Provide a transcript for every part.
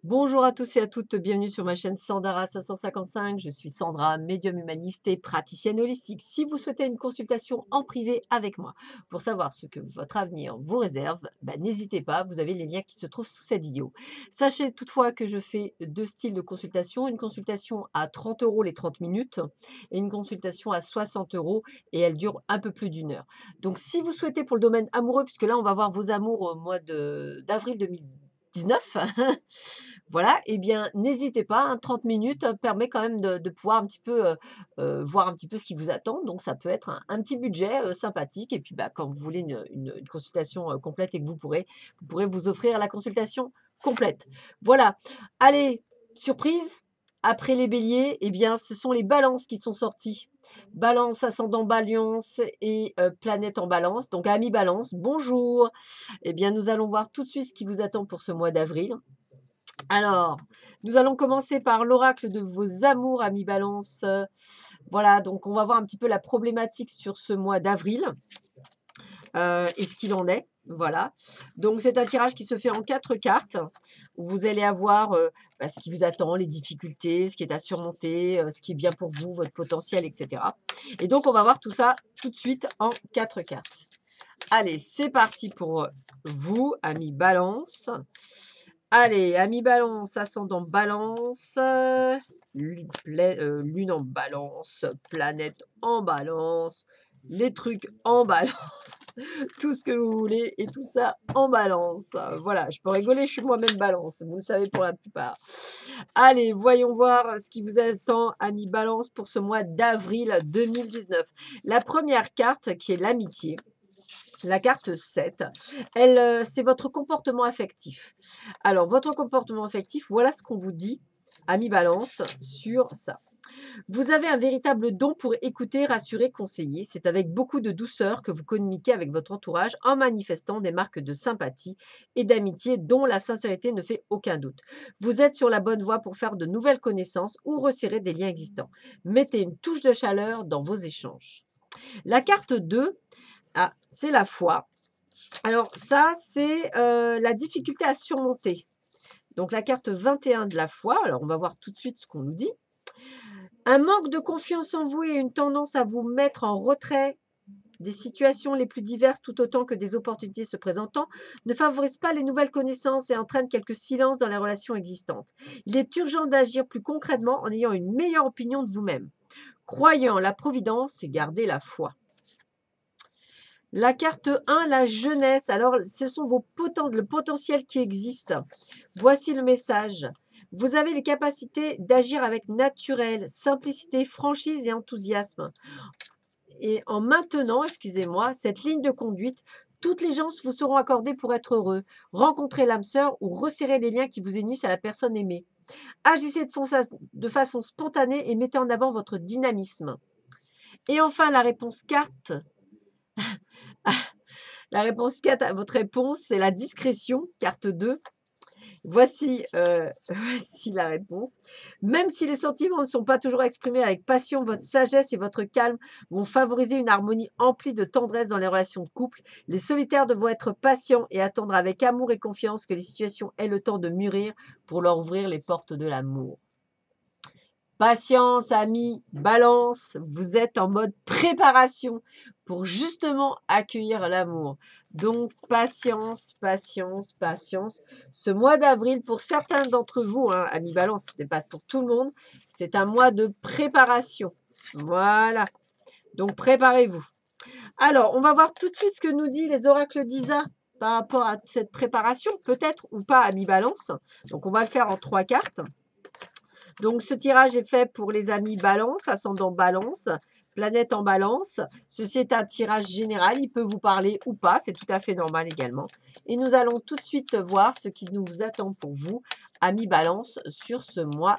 Bonjour à tous et à toutes, bienvenue sur ma chaîne Sandara 555. Je suis Sandra, médium humaniste et praticienne holistique. Si vous souhaitez une consultation en privé avec moi pour savoir ce que votre avenir vous réserve, n'hésitez pas, vous avez les liens qui se trouvent sous cette vidéo. Sachez toutefois que je fais deux styles de consultation, une consultation à 30 euros les 30 minutes et une consultation à 60 euros et elle dure un peu plus d'une heure. Donc si vous souhaitez pour le domaine amoureux, puisque là on va voir vos amours au mois d'avril 2019, voilà, eh bien, n'hésitez pas, hein, 30 minutes permet quand même de pouvoir un petit peu voir un petit peu ce qui vous attend. Donc, ça peut être un petit budget sympathique. Et puis, quand vous voulez une consultation complète et que vous pourrez vous offrir la consultation complète. Voilà. Allez, surprise. Après les béliers, eh bien, ce sont les balances qui sont sorties. Balance, ascendant balance et planète en balance. Donc, amis balance, bonjour. Eh bien, nous allons voir tout de suite ce qui vous attend pour ce mois d'avril. Alors, nous allons commencer par l'oracle de vos amours, amis Balance. Voilà, donc on va voir un petit peu la problématique sur ce mois d'avril et ce qu'il en est. Voilà. Donc, c'est un tirage qui se fait en 4 cartes où vous allez avoir ce qui vous attend, les difficultés, ce qui est à surmonter, ce qui est bien pour vous, votre potentiel, etc. Et donc, on va voir tout ça tout de suite en 4 cartes. Allez, c'est parti pour vous, amis Balance. Allez, amis Balance, ascendant Balance, lune en Balance, planète en Balance, les trucs en Balance, tout ce que vous voulez et tout ça en Balance. Voilà, je peux rigoler, je suis moi-même Balance, vous le savez pour la plupart. Allez, voyons voir ce qui vous attend, amis Balance, pour ce mois d'avril 2019. La première carte qui est l'amitié. La carte 7, c'est votre comportement affectif. Alors, votre comportement affectif, voilà ce qu'on vous dit, ami Balance, sur ça. Vous avez un véritable don pour écouter, rassurer, conseiller. C'est avec beaucoup de douceur que vous communiquez avec votre entourage en manifestant des marques de sympathie et d'amitié dont la sincérité ne fait aucun doute. Vous êtes sur la bonne voie pour faire de nouvelles connaissances ou resserrer des liens existants. Mettez une touche de chaleur dans vos échanges. La carte 2, c'est la foi. Alors ça, c'est la difficulté à surmonter. Donc la carte 21 de la foi, alors on va voir tout de suite ce qu'on nous dit. Un manque de confiance en vous et une tendance à vous mettre en retrait des situations les plus diverses tout autant que des opportunités se présentant ne favorisent pas les nouvelles connaissances et entraînent quelques silences dans les relations existantes. Il est urgent d'agir plus concrètement en ayant une meilleure opinion de vous-même. Croyant en la providence et garder la foi. La carte 1, la jeunesse. Alors, ce sont le potentiel qui existe. Voici le message. Vous avez les capacités d'agir avec naturel, simplicité, franchise et enthousiasme. Et en maintenant, excusez-moi, cette ligne de conduite, toutes les chances vous seront accordées pour être heureux. Rencontrer l'âme sœur ou resserrer les liens qui vous unissent à la personne aimée. Agissez de façon spontanée et mettez en avant votre dynamisme. Et enfin, la réponse 4. La réponse 4 à votre réponse, c'est la discrétion, carte 2. Voici, voici la réponse. Même si les sentiments ne sont pas toujours exprimés avec passion, votre sagesse et votre calme vont favoriser une harmonie emplie de tendresse dans les relations de couple. Les solitaires devront être patients et attendre avec amour et confiance que les situations aient le temps de mûrir pour leur ouvrir les portes de l'amour. Patience, amis, balance, vous êtes en mode préparation pour justement accueillir l'amour. Donc, patience, patience, patience. Ce mois d'avril, pour certains d'entre vous, hein, amis balance, ce n'était pas pour tout le monde, c'est un mois de préparation. Voilà. Donc, préparez-vous. Alors, on va voir tout de suite ce que nous dit les oracles d'Isa par rapport à cette préparation, peut-être ou pas, amis balance. Donc, on va le faire en 3 cartes. Donc, ce tirage est fait pour les amis balance, ascendant balance, planète en balance. Ceci est un tirage général, il peut vous parler ou pas, c'est tout à fait normal également. Et nous allons tout de suite voir ce qui nous attend pour vous, amis balance, sur ce mois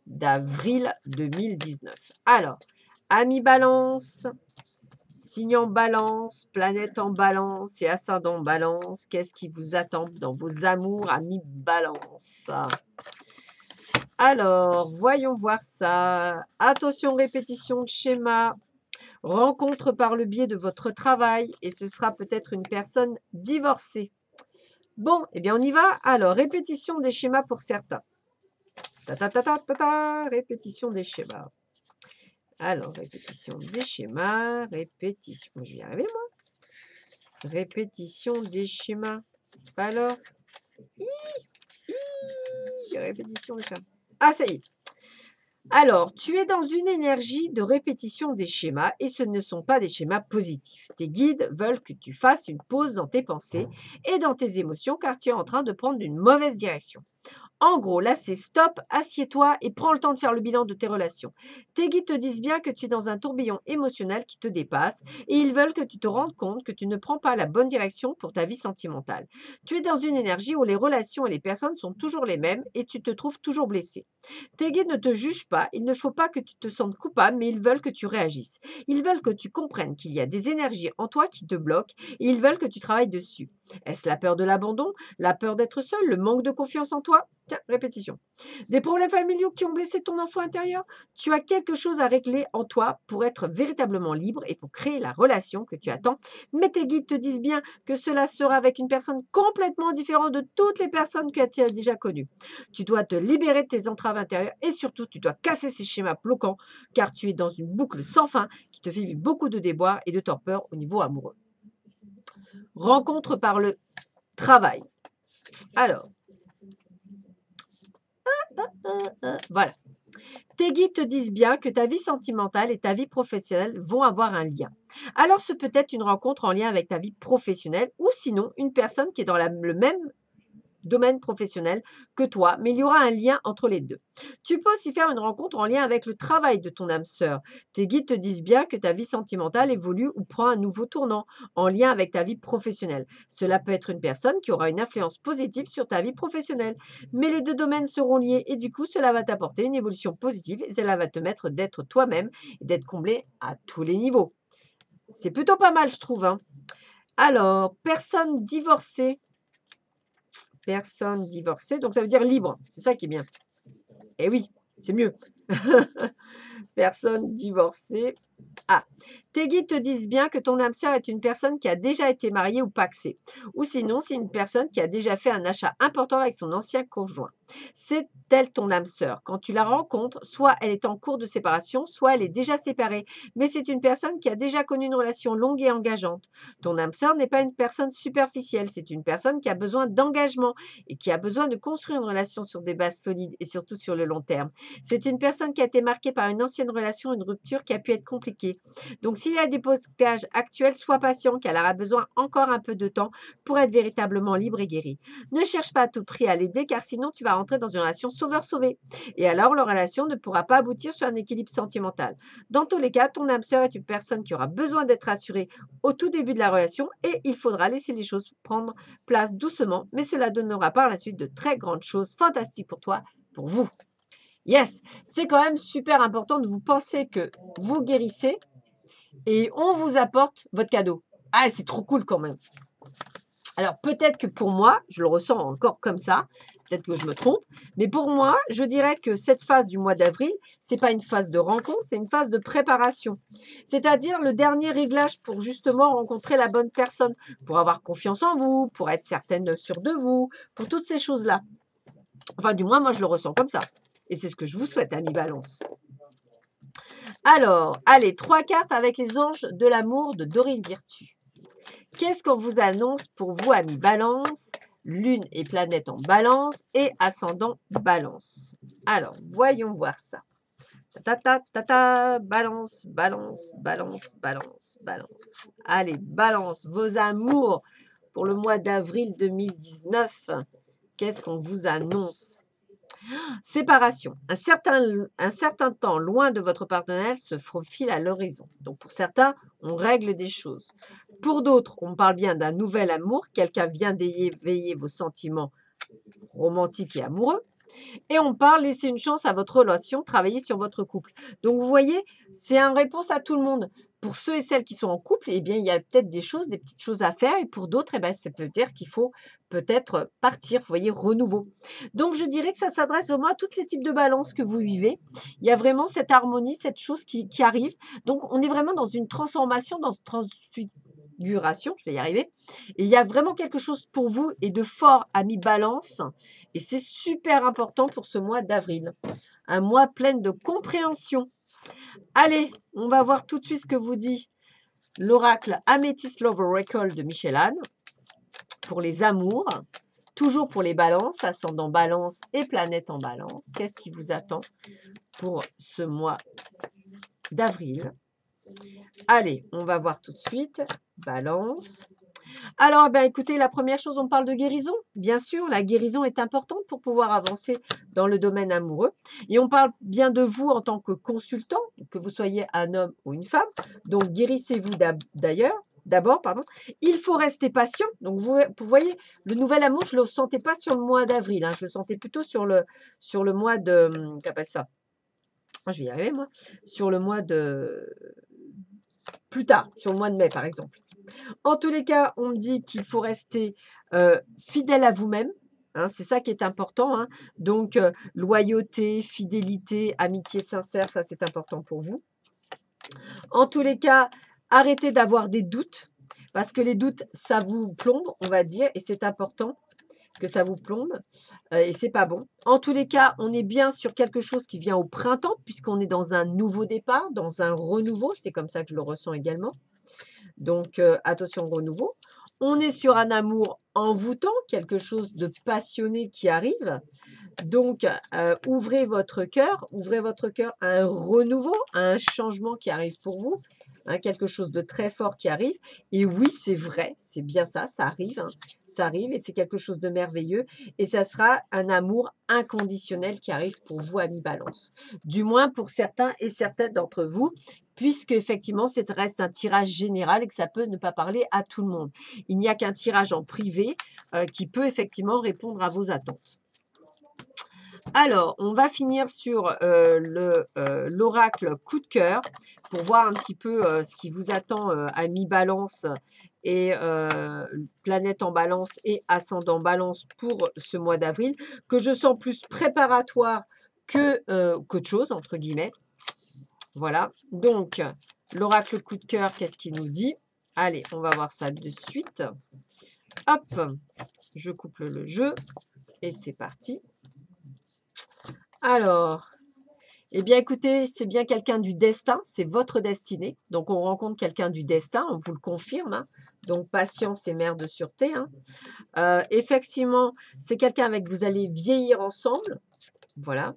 d'avril 2019. Alors, amis balance, signe en balance, planète en balance et ascendant en balance, qu'est-ce qui vous attend dans vos amours, amis balance ? Alors, voyons voir ça. Attention, répétition de schéma. Rencontre par le biais de votre travail et ce sera peut-être une personne divorcée. Bon, eh bien, on y va. Alors, répétition des schémas pour certains. Répétition des schémas. Alors, répétition des schémas, répétition. Je vais y arriver, moi. Répétition des schémas. Alors, répétition des schémas. Ah, ça y est. Alors, tu es dans une énergie de répétition des schémas et ce ne sont pas des schémas positifs. Tes guides veulent que tu fasses une pause dans tes pensées et dans tes émotions car tu es en train de prendre une mauvaise direction. En gros, là, c'est stop, assieds-toi et prends le temps de faire le bilan de tes relations. Tes guides te disent bien que tu es dans un tourbillon émotionnel qui te dépasse et ils veulent que tu te rendes compte que tu ne prends pas la bonne direction pour ta vie sentimentale. Tu es dans une énergie où les relations et les personnes sont toujours les mêmes et tu te trouves toujours blessé. Tes guides ne te jugent pas, il ne faut pas que tu te sentes coupable, mais ils veulent que tu réagisses. Ils veulent que tu comprennes qu'il y a des énergies en toi qui te bloquent et ils veulent que tu travailles dessus. Est-ce la peur de l'abandon, la peur d'être seul, le manque de confiance en toi? Tiens, répétition. Des problèmes familiaux qui ont blessé ton enfant intérieur? Tu as quelque chose à régler en toi pour être véritablement libre et pour créer la relation que tu attends. Mais tes guides te disent bien que cela sera avec une personne complètement différente de toutes les personnes que tu as déjà connues. Tu dois te libérer de tes entraves intérieures et surtout, tu dois casser ces schémas bloquants car tu es dans une boucle sans fin qui te fait vivre beaucoup de déboires et de torpeur au niveau amoureux. Rencontre par le travail. Alors, voilà. Tes guides te disent bien que ta vie sentimentale et ta vie professionnelle vont avoir un lien. Alors, ce peut être une rencontre en lien avec ta vie professionnelle ou sinon une personne qui est dans le même domaine professionnel que toi, mais il y aura un lien entre les deux. Tu peux aussi faire une rencontre en lien avec le travail de ton âme sœur. Tes guides te disent bien que ta vie sentimentale évolue ou prend un nouveau tournant en lien avec ta vie professionnelle. Cela peut être une personne qui aura une influence positive sur ta vie professionnelle. Mais les deux domaines seront liés et du coup, cela va t'apporter une évolution positive et cela va te mettre d'être toi-même et d'être comblé à tous les niveaux. C'est plutôt pas mal, je trouve, hein. Alors, personne divorcée. Personne divorcée, donc ça veut dire libre. C'est ça qui est bien. Eh oui, c'est mieux. Personne divorcée. Ah, tes guides te disent bien que ton âme sœur est une personne qui a déjà été mariée ou pacsée. Ou sinon, c'est une personne qui a déjà fait un achat important avec son ancien conjoint. C'est elle ton âme sœur. Quand tu la rencontres, soit elle est en cours de séparation, soit elle est déjà séparée. Mais c'est une personne qui a déjà connu une relation longue et engageante. Ton âme sœur n'est pas une personne superficielle, c'est une personne qui a besoin d'engagement et qui a besoin de construire une relation sur des bases solides et surtout sur le long terme. C'est une personne qui a été marquée par une ancienne relation, une rupture qui a pu être compliquée. Donc, s'il y a des blocages actuels, sois patient car elle aura besoin encore un peu de temps pour être véritablement libre et guérie. Ne cherche pas à tout prix à l'aider car sinon tu vas rentrer dans une relation sauveur-sauvé. Et alors, la relation ne pourra pas aboutir sur un équilibre sentimental. Dans tous les cas, ton âme sœur est une personne qui aura besoin d'être rassurée au tout début de la relation et il faudra laisser les choses prendre place doucement, mais cela donnera par la suite de très grandes choses fantastiques pour toi, pour vous. Yes, c'est quand même super important de vous penser que vous guérissez et on vous apporte votre cadeau. Ah, c'est trop cool quand même. Alors peut-être que pour moi, je le ressens encore comme ça, peut-être que je me trompe, mais pour moi, je dirais que cette phase du mois d'avril, c'est pas une phase de rencontre, c'est une phase de préparation. C'est-à-dire le dernier réglage pour justement rencontrer la bonne personne, pour avoir confiance en vous, pour être certaine sûre de vous, pour toutes ces choses-là. Enfin, du moins, moi, je le ressens comme ça. Et c'est ce que je vous souhaite, amis Balance. Alors, allez, 3 cartes avec les anges de l'amour de Dorine Virtue. Qu'est-ce qu'on vous annonce pour vous, amis Balance? Lune et planète en Balance et ascendant Balance. Alors, voyons voir ça. Balance, balance, balance, balance, balance. Allez, Balance, vos amours pour le mois d'avril 2019. Qu'est-ce qu'on vous annonce? Séparation. Un certain temps loin de votre partenaire se profile à l'horizon. Donc pour certains, on règle des choses. Pour d'autres, on parle bien d'un nouvel amour. Quelqu'un vient d'éveiller vos sentiments romantiques et amoureux. Et on parle laisser une chance à votre relation, travailler sur votre couple. Donc vous voyez, c'est une réponse à tout le monde. Pour ceux et celles qui sont en couple, eh bien, il y a peut-être des petites choses à faire. Et pour d'autres, eh bien, ça veut dire qu'il faut peut-être partir, vous voyez, renouveau. Donc je dirais que ça s'adresse vraiment à tous les types de balances que vous vivez. Il y a vraiment cette harmonie, cette chose qui arrive. Donc on est vraiment dans une transformation, transfiguration, je vais y arriver. Et il y a vraiment quelque chose pour vous et de fort, amis Balance. Et c'est super important pour ce mois d'avril. Un mois plein de compréhension. Allez, on va voir tout de suite ce que vous dit l'oracle Amethyst Love Oracle de Michel Anne pour les amours. Toujours pour les balances, ascendant balance et planète en balance. Qu'est-ce qui vous attend pour ce mois d'avril? Allez, on va voir tout de suite. Balance. Alors, ben, écoutez, la première chose, on parle de guérison. Bien sûr, la guérison est importante pour pouvoir avancer dans le domaine amoureux. Et on parle bien de vous en tant que consultant, que vous soyez un homme ou une femme. Donc, guérissez-vous d'abord, pardon. Il faut rester patient. Donc, vous voyez, le nouvel amour, je ne le sentais pas sur le mois d'avril. Hein. Je le sentais plutôt sur le mois de... Qu'appelle ça? Je vais y arriver, moi. Sur le mois de... Plus tard, sur le mois de mai, par exemple. En tous les cas, on me dit qu'il faut rester fidèle à vous-même. Hein, c'est ça qui est important. Hein. Donc, loyauté, fidélité, amitié sincère, ça c'est important pour vous. En tous les cas, arrêtez d'avoir des doutes, parce que les doutes, ça vous plombe, on va dire, et c'est important que ça vous plombe, et c'est pas bon. En tous les cas, on est bien sur quelque chose qui vient au printemps, puisqu'on est dans un nouveau départ, dans un renouveau, c'est comme ça que je le ressens également. Donc, attention au renouveau. On est sur un amour envoûtant, quelque chose de passionné qui arrive. Donc, ouvrez votre cœur à un renouveau, à un changement qui arrive pour vous, hein, quelque chose de très fort qui arrive. Et oui, c'est vrai, c'est bien ça, ça arrive, hein, ça arrive et c'est quelque chose de merveilleux. Et ça sera un amour inconditionnel qui arrive pour vous, amis Balance. Du moins pour certains et certaines d'entre vous, puisque effectivement, ça reste un tirage général et que ça peut ne pas parler à tout le monde. Il n'y a qu'un tirage en privé qui peut effectivement répondre à vos attentes. Alors, on va finir sur l'oracle coup de cœur pour voir un petit peu ce qui vous attend à mi-balance et planète en balance et ascendant balance pour ce mois d'avril, que je sens plus préparatoire qu'autre chose, entre guillemets. Voilà, donc l'oracle coup de cœur, qu'est-ce qu'il nous dit? Allez, on va voir ça de suite. Hop, je coupe le jeu et c'est parti. Alors, eh bien écoutez, c'est bien quelqu'un du destin, c'est votre destinée. Donc on rencontre quelqu'un du destin, on vous le confirme. Hein. Donc patience et mère de sûreté. Hein. Effectivement, c'est quelqu'un avec qui vous allez vieillir ensemble. Voilà.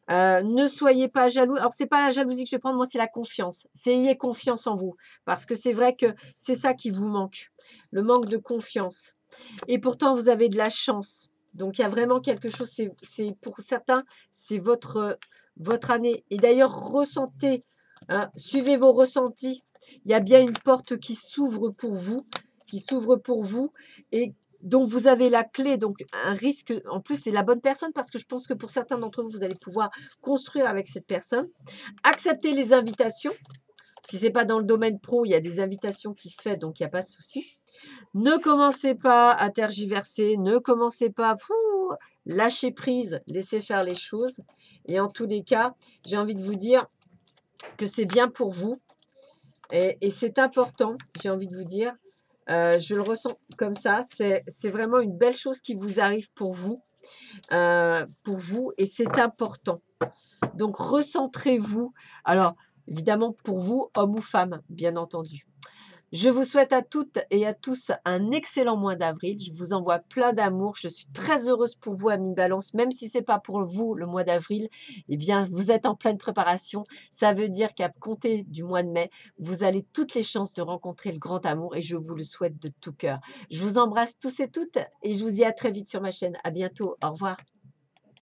Ne soyez pas jaloux. Alors, ce n'est pas la jalousie que je vais prendre, moi, c'est la confiance. C'est ayez confiance en vous. Parce que c'est vrai que c'est ça qui vous manque. Le manque de confiance. Et pourtant, vous avez de la chance. Donc, il y a vraiment quelque chose. C'est pour certains, c'est votre année. Et d'ailleurs, ressentez, hein, suivez vos ressentis. Il y a bien une porte qui s'ouvre pour vous. Et donc, vous avez la clé, donc un risque. En plus, c'est la bonne personne parce que je pense que pour certains d'entre vous, vous allez pouvoir construire avec cette personne. Acceptez les invitations. Si ce n'est pas dans le domaine pro, il y a des invitations qui se font, donc il n'y a pas de souci. Ne commencez pas à tergiverser, ne commencez pas, lâchez prise, laissez faire les choses. Et en tous les cas, j'ai envie de vous dire que c'est bien pour vous. Et c'est important, j'ai envie de vous dire. Je le ressens comme ça. C'est vraiment une belle chose qui vous arrive pour vous. Et c'est important. Donc, recentrez-vous. Alors, évidemment, pour vous, homme ou femme, bien entendu. Je vous souhaite à toutes et à tous un excellent mois d'avril. Je vous envoie plein d'amour. Je suis très heureuse pour vous, amis Balance. Même si ce n'est pas pour vous le mois d'avril, eh bien, vous êtes en pleine préparation. Ça veut dire qu'à compter du mois de mai, vous avez toutes les chances de rencontrer le grand amour et je vous le souhaite de tout cœur. Je vous embrasse tous et toutes et je vous dis à très vite sur ma chaîne. À bientôt. Au revoir.